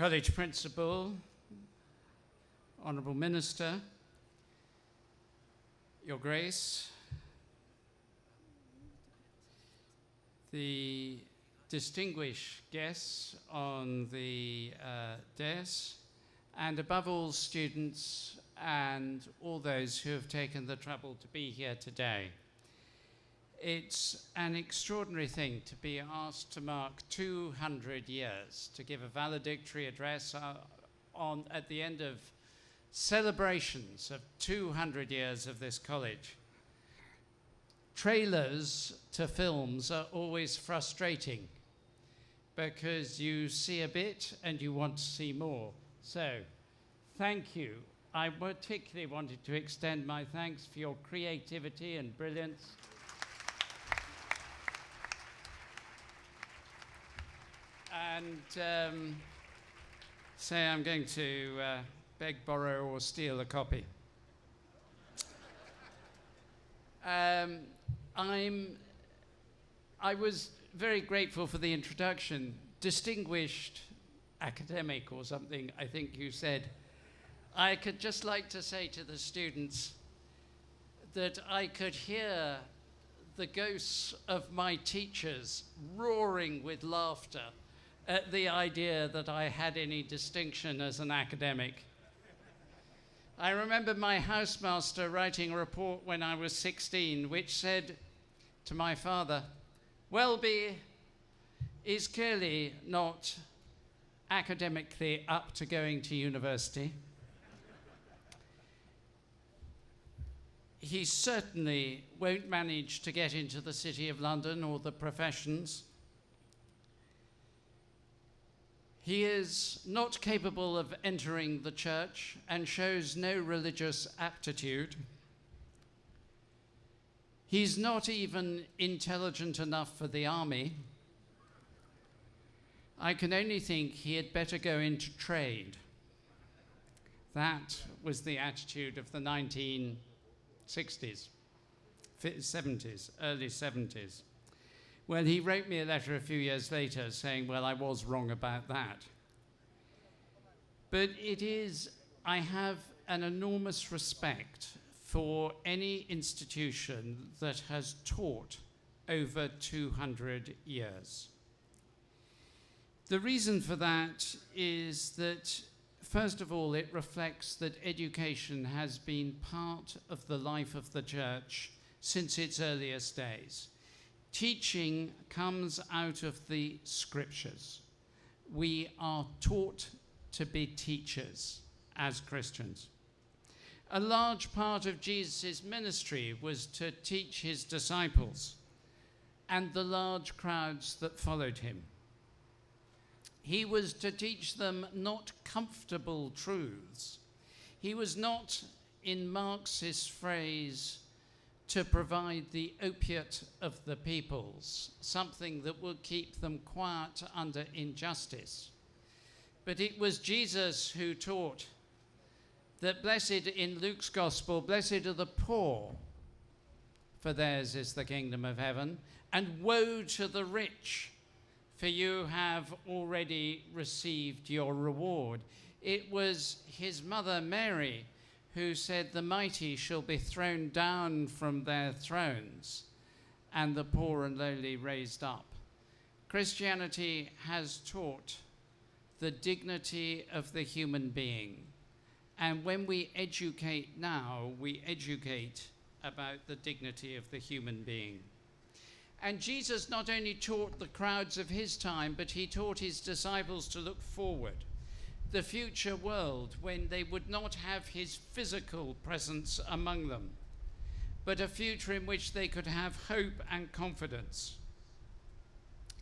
College Principal, Honourable Minister, Your Grace, the distinguished guests on the dais, and above all, students and all those who have taken the trouble to be here today. It's an extraordinary thing to be asked to mark 200 years, to give a valedictory address at the end of celebrations of 200 years of this college. Trailers to films are always frustrating because you see a bit and you want to see more. So, thank you. I particularly wanted to extend my thanks for your creativity and brilliance. And say I'm going to beg, borrow, or steal a copy. I was very grateful for the introduction. Distinguished academic or something, I think you said. I could just like to say to the students that I could hear the ghosts of my teachers roaring with laughter at the idea that I had any distinction as an academic. I remember my housemaster writing a report when I was 16, which said to my father, Welby is clearly not academically up to going to university. He certainly won't manage to get into the City of London or the professions. He is not capable of entering the church and shows no religious aptitude. He's not even intelligent enough for the army. I can only think he had better go into trade. That was the attitude of the 1960s, 70s, early 70s. Well, he wrote me a letter a few years later saying, well, I was wrong about that. But I have an enormous respect for any institution that has taught over 200 years. The reason for that is that, first of all, it reflects that education has been part of the life of the church since its earliest days. Teaching comes out of the scriptures. We are taught to be teachers as Christians. A large part of Jesus' ministry was to teach his disciples and the large crowds that followed him. He was to teach them not comfortable truths. He was not, in Marx's phrase, to provide the opiate of the peoples, something that would keep them quiet under injustice. But it was Jesus who taught that blessed, in Luke's gospel, blessed are the poor, for theirs is the kingdom of heaven, and woe to the rich, for you have already received your reward. It was his mother Mary who said, the mighty shall be thrown down from their thrones, and the poor and lowly raised up. Christianity has taught the dignity of the human being. And when we educate now, we educate about the dignity of the human being. And Jesus not only taught the crowds of his time, but he taught his disciples to look forward. The future world when they would not have his physical presence among them, but a future in which they could have hope and confidence.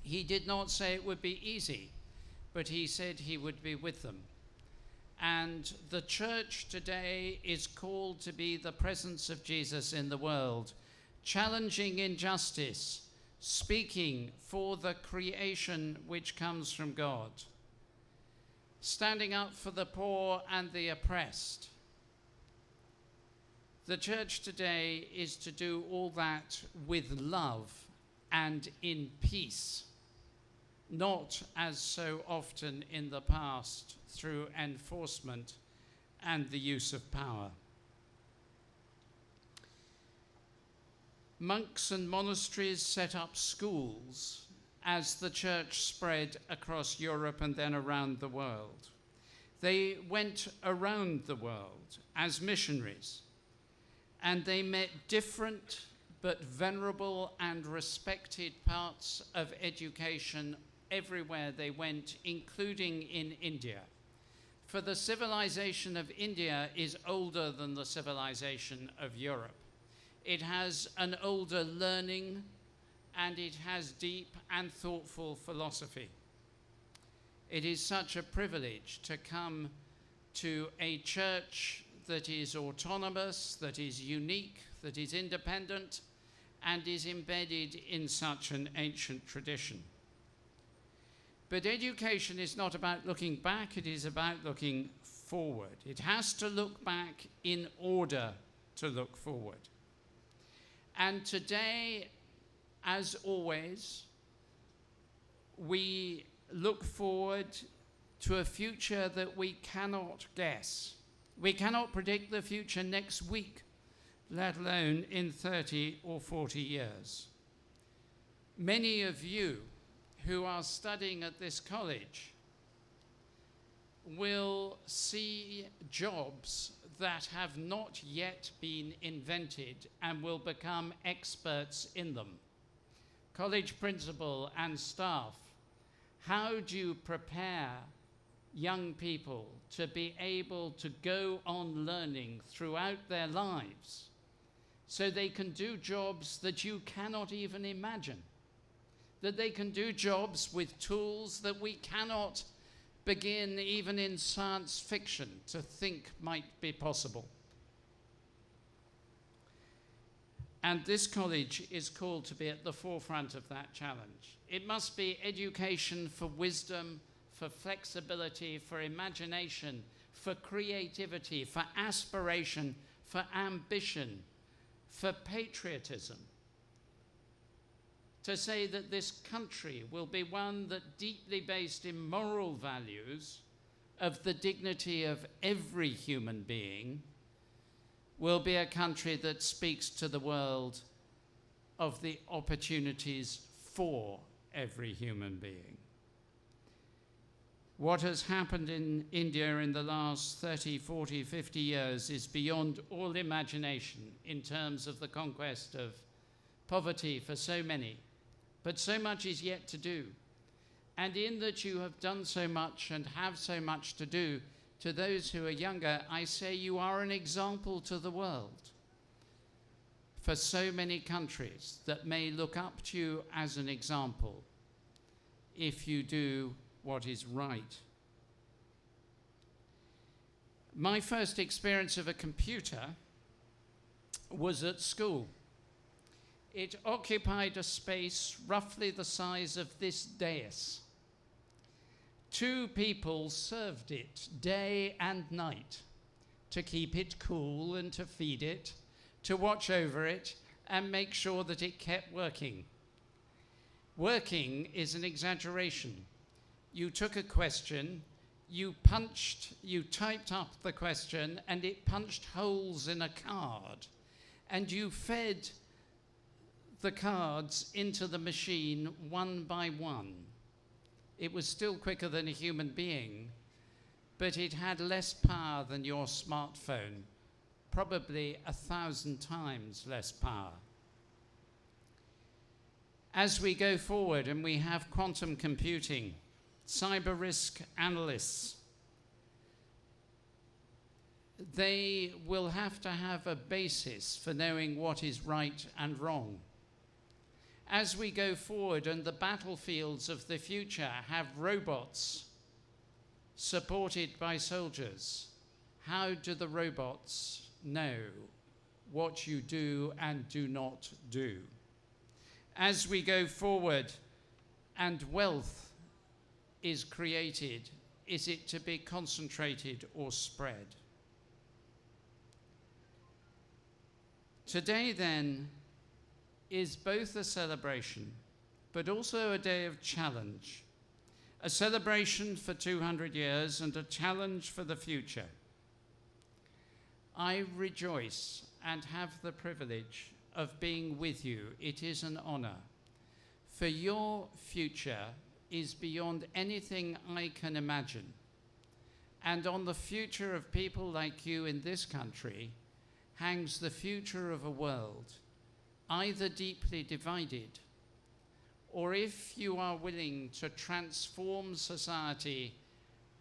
He did not say it would be easy, but he said he would be with them. And the church today is called to be the presence of Jesus in the world, challenging injustice, speaking for the creation which comes from God, standing up for the poor and the oppressed. The church today is to do all that with love and in peace. not as so often in the past through enforcement and the use of power. Monks and monasteries set up schools as the church spread across Europe and then around the world. They went around the world as missionaries, and they met different but venerable and respected parts of education everywhere they went, including in India. For the civilization of India is older than the civilization of Europe. It has an older learning, and it has deep and thoughtful philosophy. It is such a privilege to come to a church that is autonomous, that is unique, that is independent, and is embedded in such an ancient tradition. But education is not about looking back, it is about looking forward. It has to look back in order to look forward. And today, as always, we look forward to a future that we cannot guess. We cannot predict the future next week, let alone in 30 or 40 years. Many of you who are studying at this college will see jobs that have not yet been invented and will become experts in them. College principal and staff, how do you prepare young people to be able to go on learning throughout their lives so they can do jobs that you cannot even imagine? That they can do jobs with tools that we cannot begin, even in science fiction, to think might be possible. And this college is called to be at the forefront of that challenge. It must be education for wisdom, for flexibility, for imagination, for creativity, for aspiration, for ambition, for patriotism. To say that this country will be one that, deeply based in moral values of the dignity of every human being, will be a country that speaks to the world of the opportunities for every human being. What has happened in India in the last 30, 40, 50 years is beyond all imagination in terms of the conquest of poverty for so many. But so much is yet to do. And in that you have done so much and have so much to do, to those who are younger, I say you are an example to the world for so many countries that may look up to you as an example if you do what is right. My first experience of a computer was at school. It occupied a space roughly the size of this dais. 2 people served it day and night to keep it cool and to feed it, to watch over it and make sure that it kept working. Working is an exaggeration. You took a question, you typed up the question, and it punched holes in a card, and you fed the cards into the machine one by one. It was still quicker than a human being, but it had less power than your smartphone, probably 1,000 times less power. As we go forward and we have quantum computing, cyber risk analysts, they will have to have a basis for knowing what is right and wrong. As we go forward and the battlefields of the future have robots supported by soldiers, how do the robots know what you do and do not do? As we go forward and wealth is created, is it to be concentrated or spread? Today then is both a celebration, but also a day of challenge a celebration for 200 years and a challenge for the future. I rejoice and have the privilege of being with you. It is an honor. For your future is beyond anything I can imagine. And on the future of people like you in this country hangs the future of a world either deeply divided, or if you are willing to transform society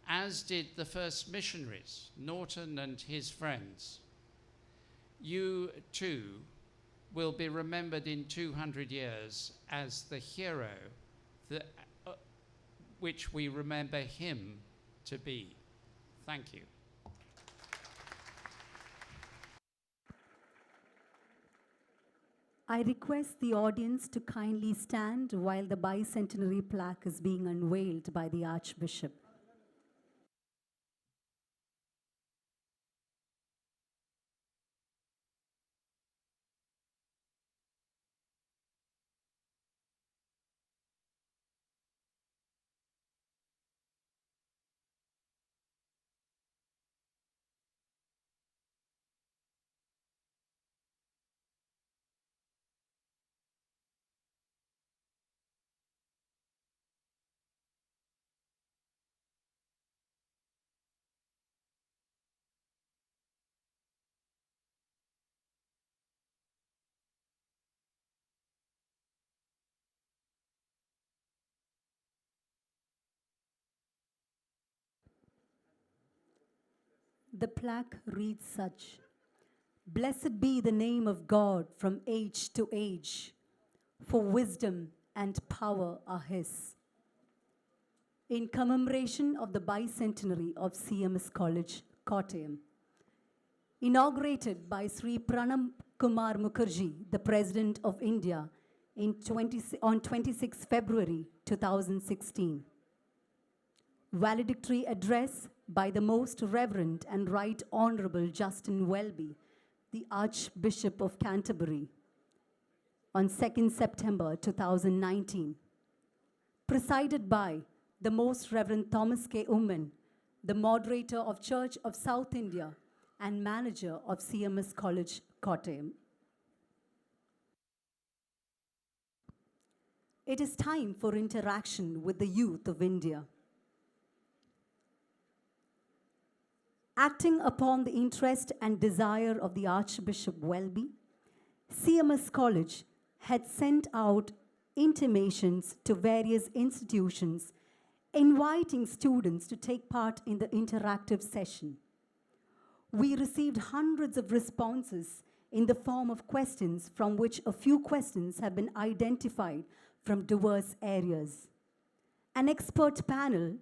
as did the first missionaries, Norton and his friends, you too will be remembered in 200 years as the hero which we remember him to be. Thank you. I request the audience to kindly stand while the bicentenary plaque is being unveiled by the Archbishop. The plaque reads such: "Blessed be the name of God from age to age, for wisdom and power are His." In commemoration of the bicentenary of CMS College, Kottayam, inaugurated by Sri Pranab Kumar Mukherjee, the President of India, on 26 February 2016. Valedictory address by the Most Reverend and Right Honorable Justin Welby, the Archbishop of Canterbury, on 2nd September 2019. Presided by the Most Reverend Thomas K. Umman, the moderator of Church of South India and manager of CMS College, Kottayam. It is time for interaction with the youth of India. Acting upon the interest and desire of the Archbishop Welby, CMS College had sent out intimations to various institutions inviting students to take part in the interactive session. We received hundreds of responses in the form of questions, from which a few questions have been identified from diverse areas. An expert panel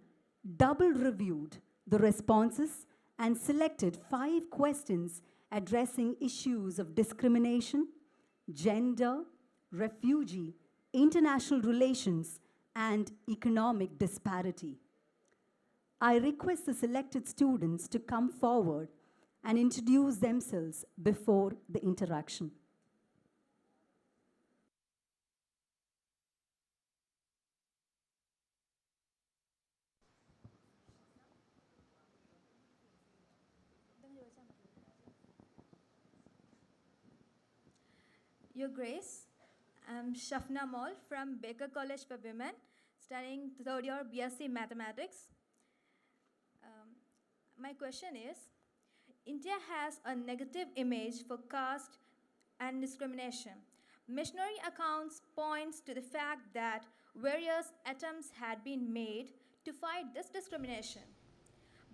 double reviewed the responses and selected 5 questions addressing issues of discrimination, gender, refugee, international relations, and economic disparity. I request the selected students to come forward and introduce themselves before the interaction. Your Grace, I'm Shafna Mall from Baker College for Women, studying third year BSc Mathematics. My question is, India has a negative image for caste and discrimination. Missionary accounts points to the fact that various attempts had been made to fight this discrimination.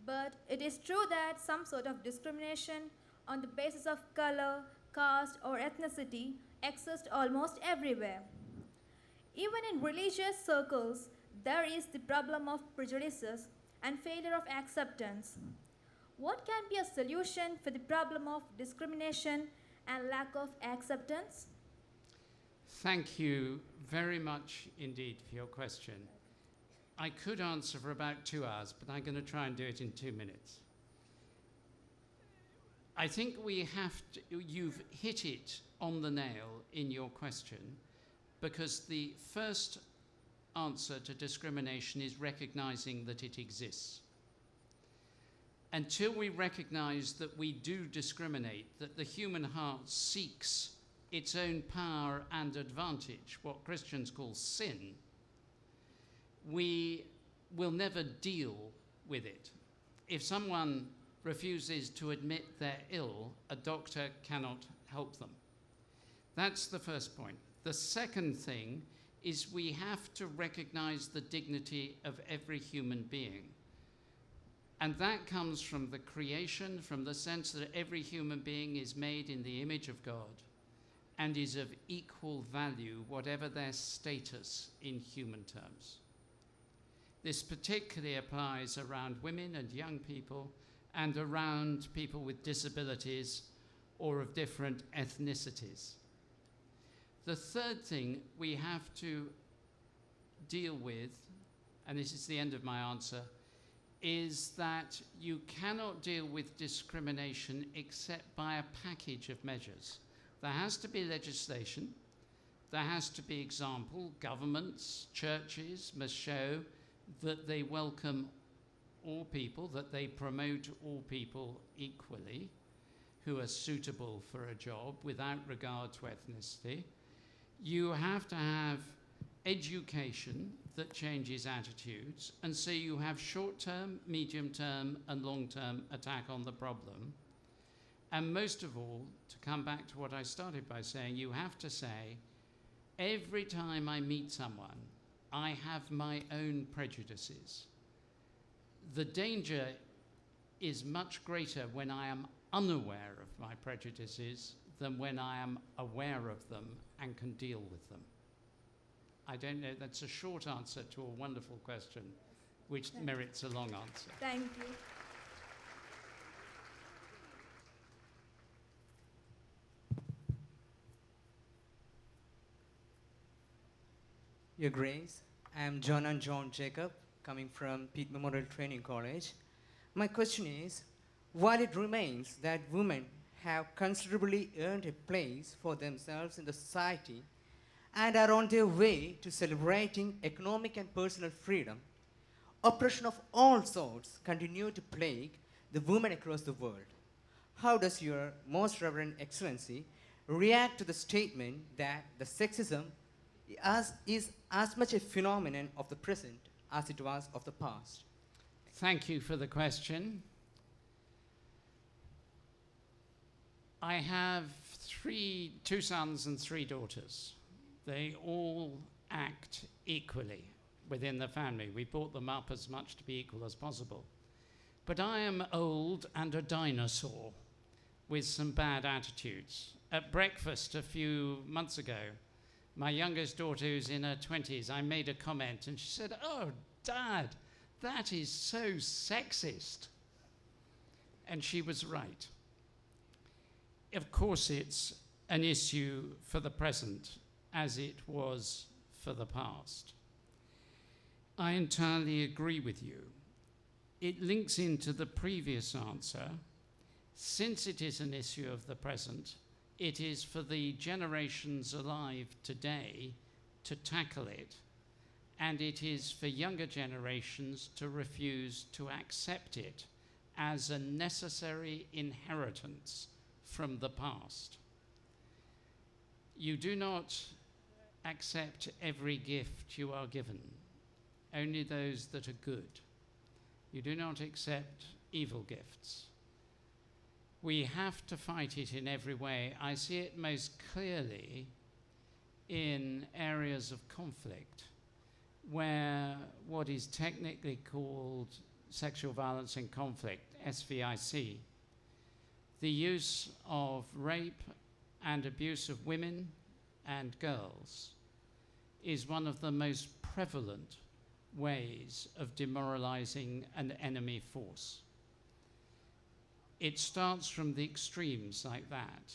But it is true that some sort of discrimination on the basis of color, caste, or ethnicity exists almost everywhere. Even in religious circles, there is the problem of prejudices and failure of acceptance. What can be a solution for the problem of discrimination and lack of acceptance? Thank you very much indeed for your question. I could answer for about 2 hours, but I'm going to try and do it in 2 minutes. I think you've hit it on the nail in your question, because the first answer to discrimination is recognizing that it exists. Until we recognize that we do discriminate, that the human heart seeks its own power and advantage, what Christians call sin, we will never deal with it. If someone refuses to admit they're ill, a doctor cannot help them. That's the first point. The second thing is we have to recognize the dignity of every human being. And that comes from the creation, from the sense that every human being is made in the image of God and is of equal value, whatever their status in human terms. This particularly applies around women and young people and around people with disabilities or of different ethnicities. The third thing we have to deal with, and this is the end of my answer, is that you cannot deal with discrimination except by a package of measures. There has to be legislation, there has to be example, governments, churches must show that they welcome all people, that they promote all people equally who are suitable for a job without regard to ethnicity. You have to have education that changes attitudes, and so you have short-term, medium-term, and long-term attack on the problem. And most of all, to come back to what I started by saying, you have to say, every time I meet someone, I have my own prejudices. The danger is much greater when I am unaware of my prejudices than when I am aware of them and can deal with them. I don't know, that's a short answer to a wonderful question, which merits a long answer. Thank you. Your Grace, I am John and John Jacob, coming from Peak Memorial Training College. My question is, while it remains that women have considerably earned a place for themselves in the society and are on their way to celebrating economic and personal freedom, oppression of all sorts continue to plague the women across the world. How does your Most Reverend Excellency react to the statement that the sexism is as much a phenomenon of the present as it was of the past? Thank you for the question. I have two sons and 3 daughters. They all act equally within the family. We brought them up as much to be equal as possible. But I am old and a dinosaur with some bad attitudes. At breakfast a few months ago, my youngest daughter, who's in her 20s, I made a comment and she said, "Oh, Dad, that is so sexist." And she was right. Of course, it's an issue for the present as it was for the past. I entirely agree with you. It links into the previous answer. Since it is an issue of the present, it is for the generations alive today to tackle it, and it is for younger generations to refuse to accept it as a necessary inheritance from the past. You do not accept every gift you are given, only those that are good. You do not accept evil gifts. We have to fight it in every way. I see it most clearly in areas of conflict where what is technically called sexual violence in conflict, SVIC, the use of rape and abuse of women and girls is one of the most prevalent ways of demoralizing an enemy force. It starts from the extremes like that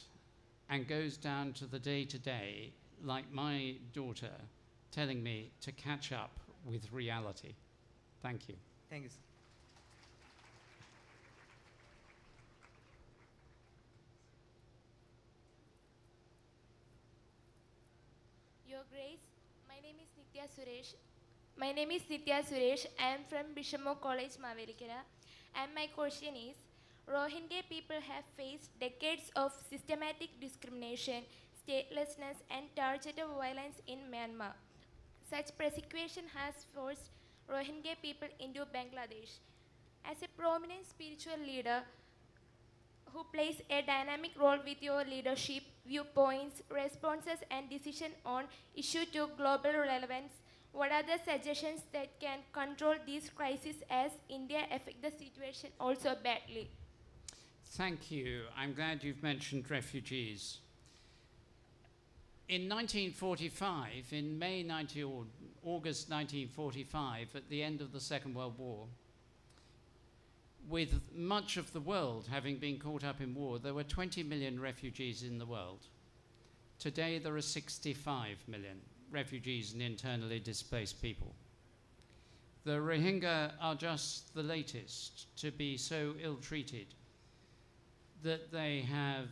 and goes down to the day-to-day, like my daughter telling me to catch up with reality. Thank you. Thank you, sir. Your Grace, my name is Nitya Suresh. My name is Nitya Suresh. I am from Bishamo College, Mavelikara. And my question is, Rohingya people have faced decades of systematic discrimination, statelessness, and targeted violence in Myanmar. Such persecution has forced Rohingya people into Bangladesh. As a prominent spiritual leader who plays a dynamic role with your leadership, viewpoints, responses, and decision on issue to global relevance, what are the suggestions that can control these crises as India affect the situation also badly? Thank you. I'm glad you've mentioned refugees. In 1945, in August 1945, at the end of the Second World War, with much of the world having been caught up in war, there were 20 million refugees in the world. Today, there are 65 million refugees and internally displaced people. The Rohingya are just the latest to be so ill-treated that they have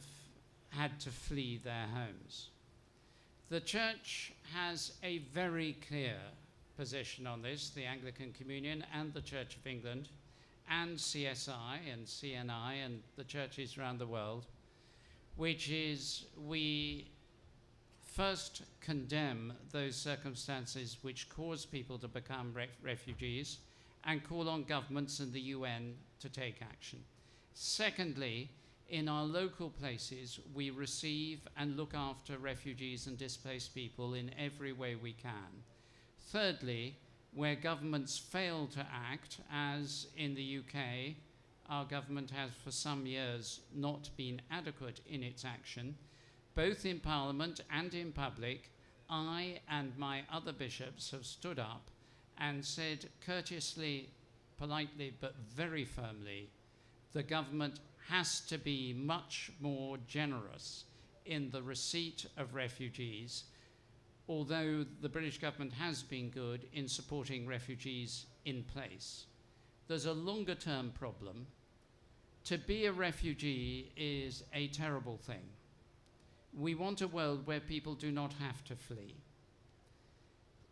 had to flee their homes. The Church has a very clear position on this, the Anglican Communion and the Church of England, and CSI and CNI and the churches around the world, which is we first condemn those circumstances which cause people to become refugees and call on governments and the UN to take action. Secondly, in our local places, we receive and look after refugees and displaced people in every way we can. Thirdly, where governments fail to act, as in the UK, our government has for some years not been adequate in its action, both in Parliament and in public, I and my other bishops have stood up and said courteously, politely, but very firmly, the government has to be much more generous in the receipt of refugees, although the British government has been good in supporting refugees in place. There's a longer term problem. To be a refugee is a terrible thing. We want a world where people do not have to flee.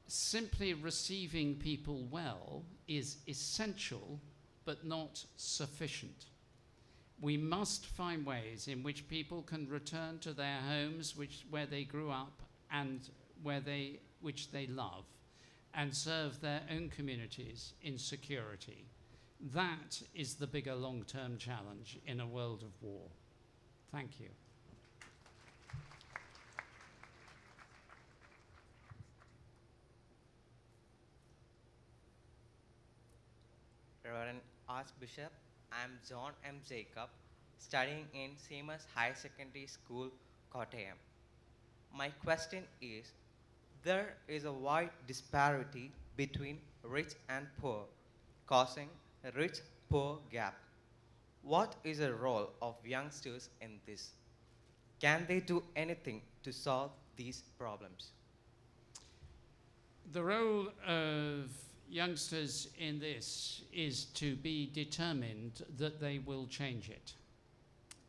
Simply receiving people well is essential, but not sufficient. We must find ways in which people can return to their homes where they grew up and which they love, and serve their own communities in security. That is the bigger long-term challenge in a world of war. Thank you. Reverend Archbishop, I am John M. Jacob, studying in CMS High Secondary School, Kottayam. My question is, there is a wide disparity between rich and poor, causing a rich-poor gap. What is the role of youngsters in this? Can they do anything to solve these problems? The role of youngsters in this is to be determined that they will change it.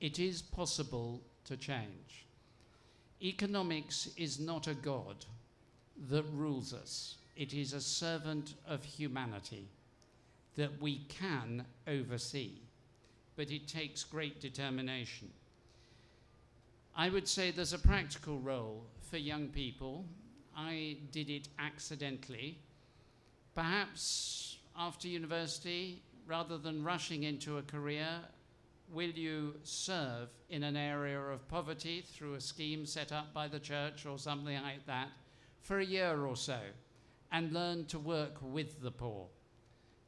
It is possible to change. Economics is not a god that rules us. It is a servant of humanity that we can oversee, but it takes great determination. I would say there's a practical role for young people. I did it accidentally. Perhaps after university, rather than rushing into a career, will you serve in an area of poverty through a scheme set up by the church or something like that for a year or so and learn to work with the poor?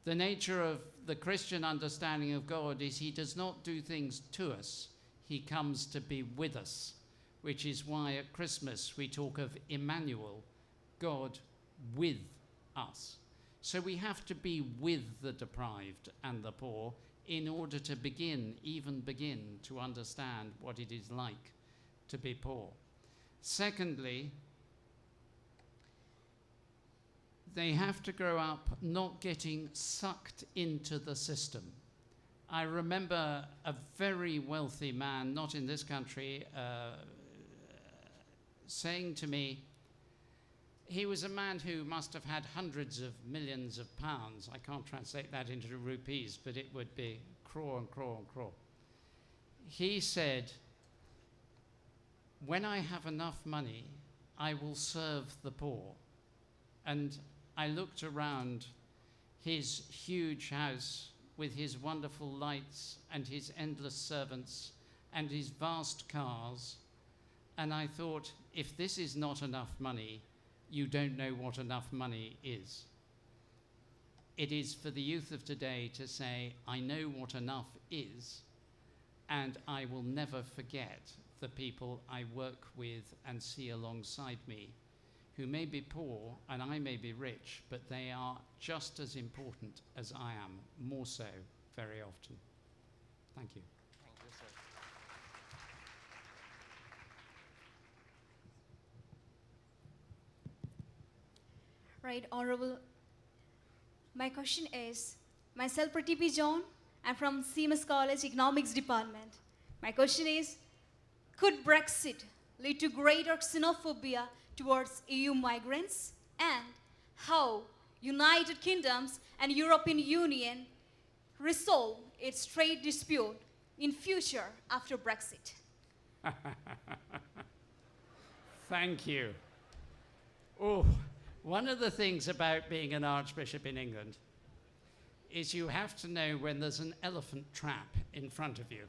The nature of the Christian understanding of God is he does not do things to us, he comes to be with us, which is why at Christmas we talk of Emmanuel, God with us. So we have to be with the deprived and the poor in order to even begin to understand what it is like to be poor. Secondly, they have to grow up not getting sucked into the system. I remember a very wealthy man, not in this country, saying to me, He was a man who must have had hundreds of millions of pounds. I can't translate that into rupees, but it would be crore and crore and crore. He said, when I have enough money, I will serve the poor. And I looked around his huge house with his wonderful lights and his endless servants and his vast cars, and I thought, if this is not enough money, you don't know what enough money is. It is for the youth of today to say, I know what enough is, and I will never forget the people I work with and see alongside me, who may be poor and I may be rich, but they are just as important as I am, more so very often. Thank you. Thank you, sir. Right, Honorable. My question is, myself Rt.P. John, I'm from CMS College Economics Department. My question is, could Brexit lead to greater xenophobia towards EU migrants? And how United Kingdoms and European Union resolve its trade dispute in future after Brexit? Thank you. Oh, one of the things about being an archbishop in England is you have to know when there's an elephant trap in front of you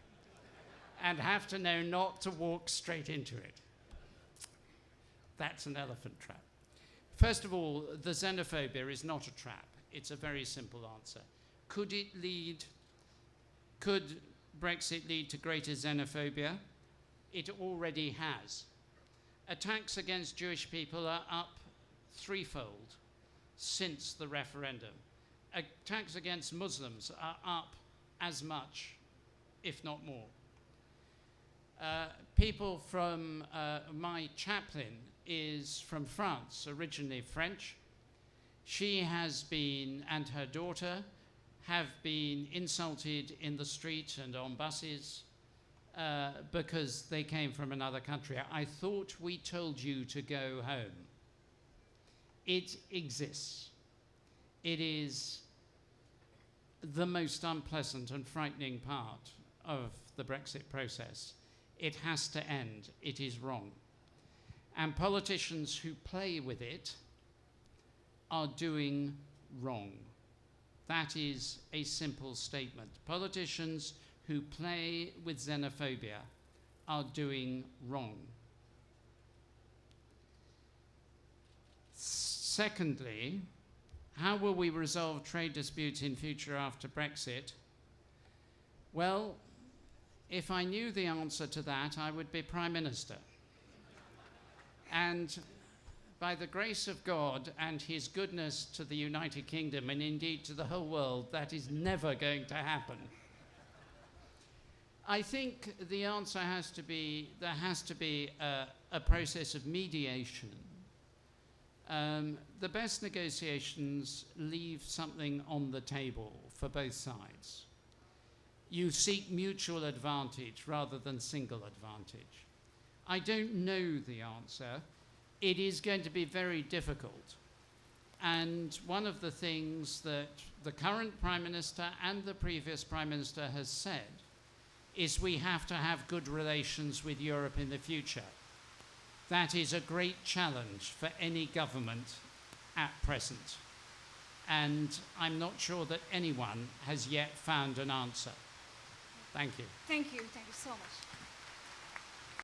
and have to know not to walk straight into it. That's an elephant trap. First of all, the xenophobia is not a trap. It's a very simple answer. Could Brexit lead to greater xenophobia? It already has. Attacks against Jewish people are up threefold since the referendum. Attacks against Muslims are up as much, if not more. People from, my chaplain is from France, originally French. She has been, and her daughter, have been insulted in the street and on buses because they came from another country. I thought we told you to go home. It exists. It is the most unpleasant and frightening part of the Brexit process. It has to end. It is wrong. And politicians who play with it are doing wrong. That is a simple statement. Politicians who play with xenophobia are doing wrong. Secondly, how will we resolve trade disputes in future after Brexit? Well, if I knew the answer to that, I would be Prime Minister. And by the grace of God and his goodness to the United Kingdom, and indeed to the whole world, that is never going to happen. I think the answer has to be, there has to be a process of mediation. The best negotiations leave something on the table for both sides. You seek mutual advantage rather than single advantage. I don't know the answer. It is going to be very difficult. And one of the things that the current Prime Minister and the previous Prime Minister has said is we have to have good relations with Europe in the future. That is a great challenge for any government at present. And I'm not sure that anyone has yet found an answer. Thank you. Thank you so much.